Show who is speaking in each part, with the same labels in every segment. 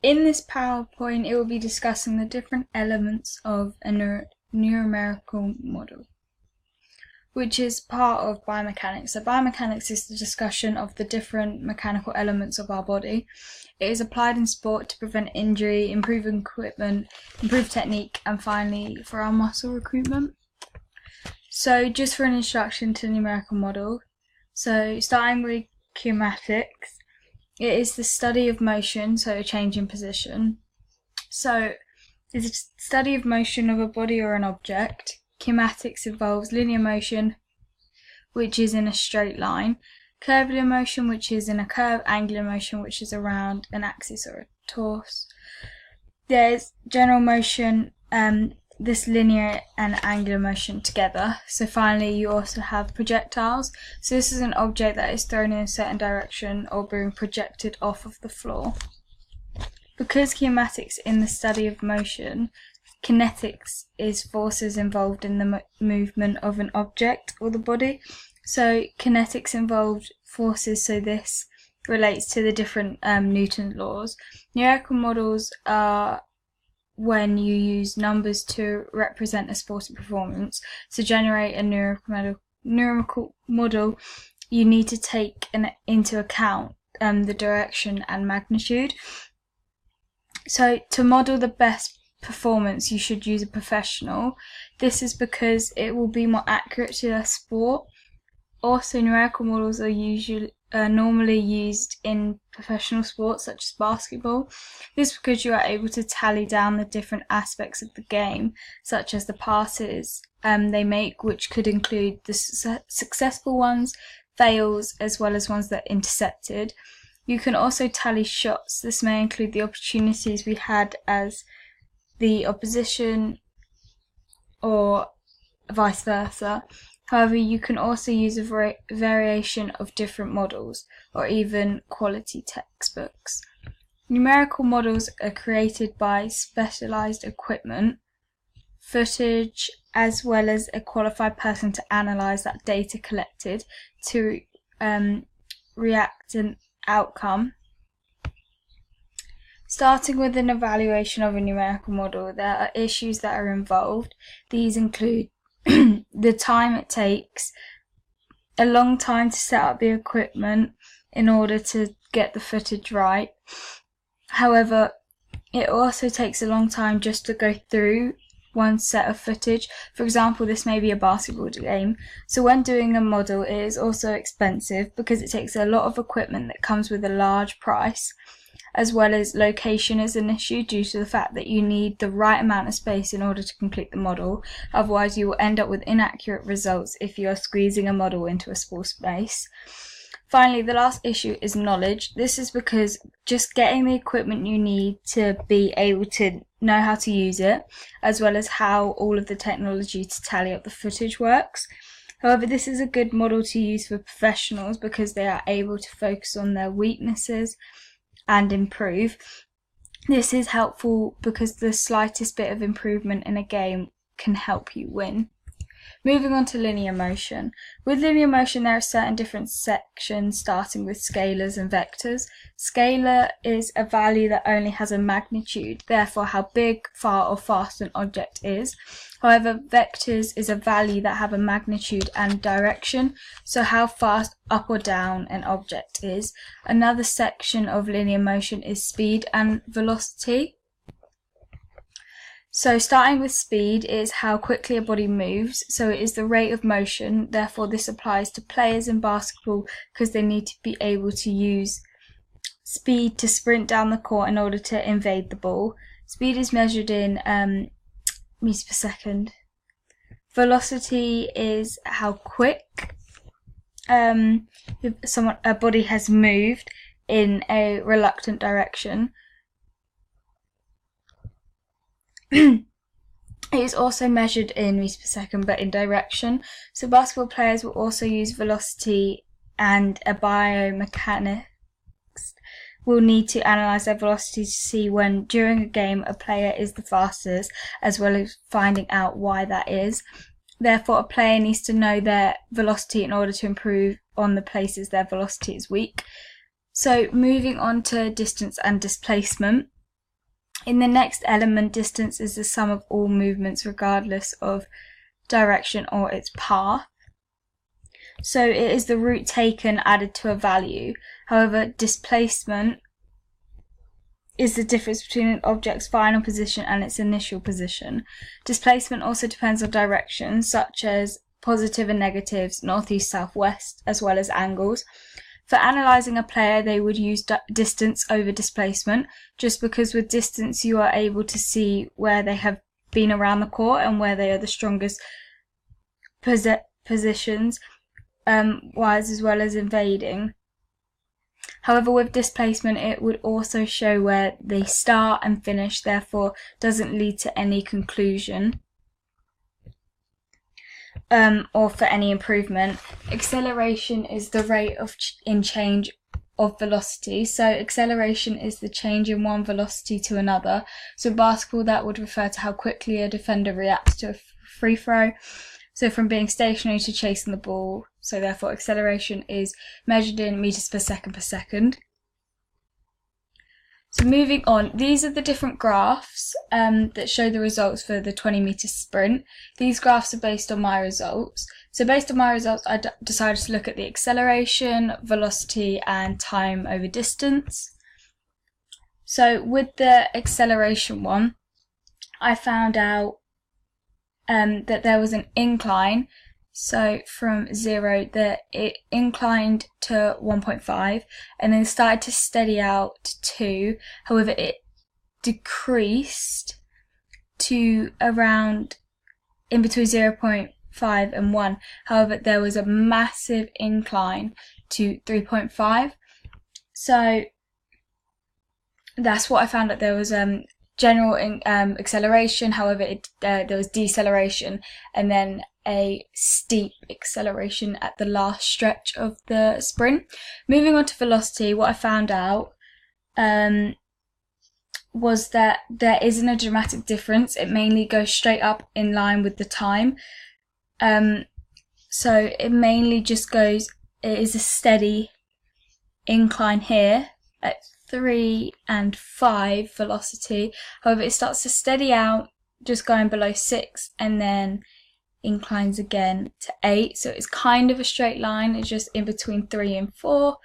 Speaker 1: In this PowerPoint, it will be discussing the different elements of a numerical model, which is part of biomechanics. So biomechanics is the discussion of the different mechanical elements of our body. It is applied in sport to prevent injury, improve equipment, improve technique, and finally for our muscle recruitment. So just for an introduction to the numerical model, so starting with kinematics, it is the study of motion, so a change in position. So it's a study of motion of a body or an object. Kinematics involves linear motion, which is in a straight line, curvular motion, which is in a curve, angular motion, which is around an axis or a torus. There's general motion, this linear and angular motion together. So finally you also have projectiles. So this is an object that is thrown in a certain direction or being projected off of the floor. Because kinematics in the study of motion, kinetics is forces involved in the movement of an object or the body. So kinetics involved forces, so this relates to the different Newton's laws. Numerical models are when you use numbers to represent a sporting performance. To generate a numerical model, you need to take into account the direction and magnitude. So to model the best performance, you should use a professional. This is because it will be more accurate to their sport. Also, numerical models are normally used in professional sports such as basketball. This is because you are able to tally down the different aspects of the game, such as the passes they make, which could include the successful ones, fails, as well as ones that are intercepted. You can also tally shots. This may include the opportunities we had as the opposition or vice versa. However, you can also use a variation of different models or even quality textbooks. Numerical models are created by specialized equipment, footage, as well as a qualified person to analyze that data collected to react an outcome. Starting with an evaluation of a numerical model, there are issues that are involved. These include the time it takes, a long time to set up the equipment in order to get the footage right. However, it also takes a long time just to go through one set of footage. For example, this may be a basketball game. So when doing a model, it is also expensive because it takes a lot of equipment that comes with a large price, as well as location is an issue due to the fact that you need the right amount of space in order to complete the model. Otherwise, you will end up with inaccurate results if you are squeezing a model into a small space. Finally, the last issue is knowledge. This is because just getting the equipment you need to be able to know how to use it, as well as how all of the technology to tally up the footage works. However, this is a good model to use for professionals because they are able to focus on their weaknesses and improve. This is helpful because the slightest bit of improvement in a game can help you win. Moving on to linear motion. With linear motion, there are certain different sections, starting with scalars and vectors. Scalar is a value that only has a magnitude, therefore how big, far, or fast an object is. However, vectors is a value that have a magnitude and direction, so how fast up or down an object is. Another section of linear motion is speed and velocity. So starting with speed is how quickly a body moves, so it is the rate of motion. Therefore this applies to players in basketball because they need to be able to use speed to sprint down the court in order to invade the ball. Speed is measured in meters per second. Velocity is how quick a body has moved in a reluctant direction. It is also measured in meters per second but in direction. So basketball players will also use velocity, and a biomechanist will need to analyse their velocity to see when during a game a player is the fastest, as well as finding out why that is. Therefore, a player needs to know their velocity in order to improve on the places their velocity is weak. So moving on to distance and displacement. In the next element, distance is the sum of all movements regardless of direction or its path. So it is the route taken added to a value. However, displacement is the difference between an object's final position and its initial position. Displacement also depends on direction, such as positive and negatives, northeast, southwest, as well as angles. For analysing a player, they would use distance over displacement, just because with distance you are able to see where they have been around the court and where they are the strongest positions, wise as well as invading. However, with displacement, it would also show where they start and finish, therefore doesn't lead to any conclusion or for any improvement. Acceleration is the rate in change of velocity. So acceleration is the change in one velocity to another. So basketball, that would refer to how quickly a defender reacts to a free throw. So from being stationary to chasing the ball. So therefore acceleration is measured in meters per second. So moving on, these are the different graphs that show the results for the 20-meter sprint. These graphs are based on my results. So based on my results, I decided to look at the acceleration, velocity and time over distance. So with the acceleration one, I found out that there was an incline. So from 0, that it inclined to 1.5 and then started to steady out to 2. However, it decreased to around in between 0.5 and 1. However, there was a massive incline to 3.5. So that's what I found out. There was general acceleration, however there was deceleration and then a steep acceleration at the last stretch of the sprint. Moving on to velocity, what I found out was that there isn't a dramatic difference. It mainly goes straight up in line with the time. So it mainly just goes, it is a steady incline here at 3 and 5 velocity. However, it starts to steady out, just going below 6 and then inclines again to 8. So it's kind of a straight line. It's just in between 3 and 4.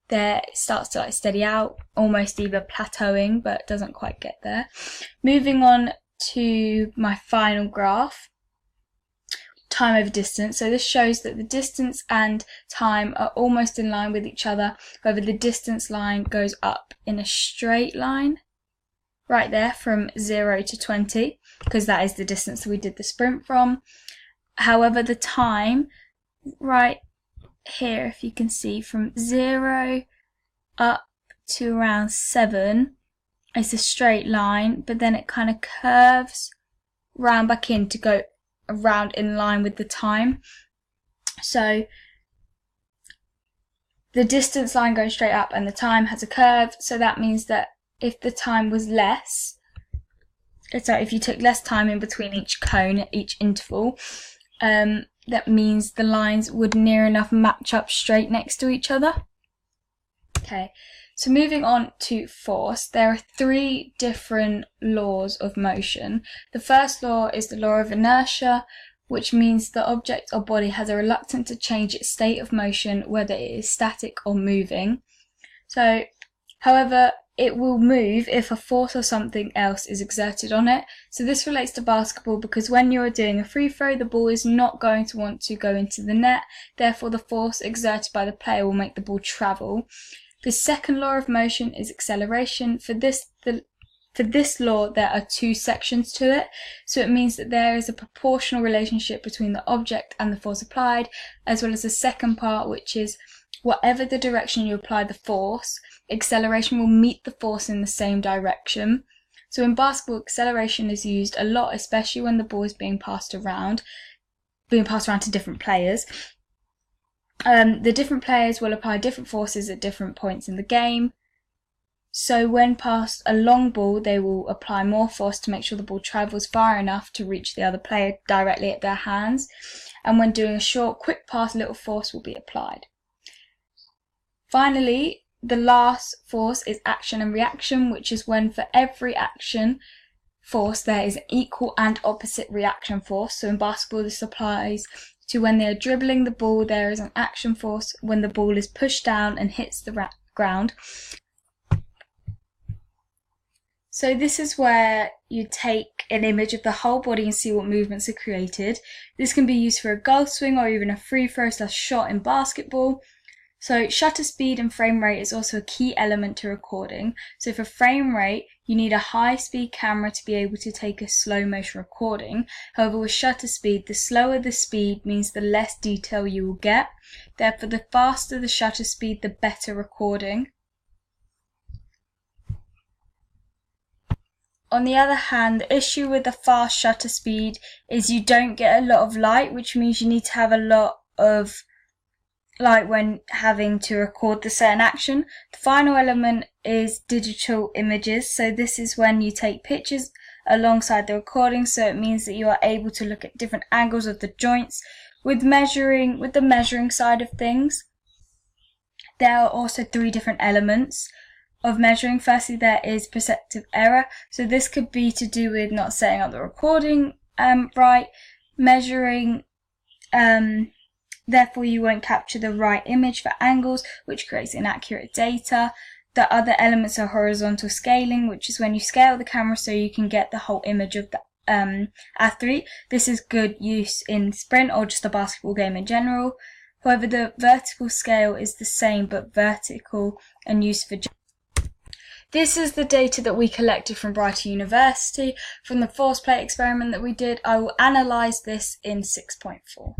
Speaker 1: There it starts to steady out, almost either plateauing, but doesn't quite get there. Moving on to my final graph, time over distance. So this shows that the distance and time are almost in line with each other. However, the distance line goes up in a straight line right there from 0 to 20, because that is the distance that we did the sprint from. However, the time right here, if you can see, from 0 up to around 7, it's a straight line, but then it kind of curves round back in to go around in line with the time. So the distance line goes straight up and the time has a curve, so that means that if the time was less, so if you took less time in between each cone at each interval, that means the lines would near enough match up straight next to each other. Okay, so moving on to force, there are 3 different laws of motion. The first law is the law of inertia, which means the object or body has a reluctance to change its state of motion, whether it is static or moving. So, however, it will move if a force or something else is exerted on it. So this relates to basketball because when you're doing a free throw, the ball is not going to want to go into the net. Therefore, the force exerted by the player will make the ball travel. The second law of motion is acceleration. For this law, there are 2 sections to it. So it means that there is a proportional relationship between the object and the force applied, as well as the second part, which is whatever the direction you apply the force, acceleration will meet the force in the same direction. So in basketball, acceleration is used a lot, especially when the ball is being passed around to different players. The different players will apply different forces at different points in the game. So when passed a long ball, they will apply more force to make sure the ball travels far enough to reach the other player directly at their hands. And when doing a short, quick pass, little force will be applied. Finally, the last force is action and reaction, which is when for every action force there is an equal and opposite reaction force. So in basketball this applies to when they are dribbling the ball, there is an action force when the ball is pushed down and hits the ground. So this is where you take an image of the whole body and see what movements are created. This can be used for a goal swing or even a free throw / shot in basketball. So shutter speed and frame rate is also a key element to recording. So for frame rate, you need a high speed camera to be able to take a slow motion recording. However, with shutter speed, the slower the speed means the less detail you will get. Therefore, the faster the shutter speed, the better recording. On the other hand, the issue with the fast shutter speed is you don't get a lot of light, which means you need to have a lot of light when having to record the certain action. The final element is digital images. So this is when you take pictures alongside the recording, so it means that you are able to look at different angles of the joints. With the measuring side of things, there are also 3 different elements of measuring. Firstly, there is perceptive error. So this could be to do with not setting up the recording right, measuring, therefore you won't capture the right image for angles, which creates inaccurate data. The other elements are horizontal scaling, which is when you scale the camera so you can get the whole image of the athlete. This is good use in sprint or just a basketball game in general. However, the vertical scale is the same but vertical and used for. This is the data that we collected from Brighton University from the force plate experiment that we did. I will analyse this in 6.4.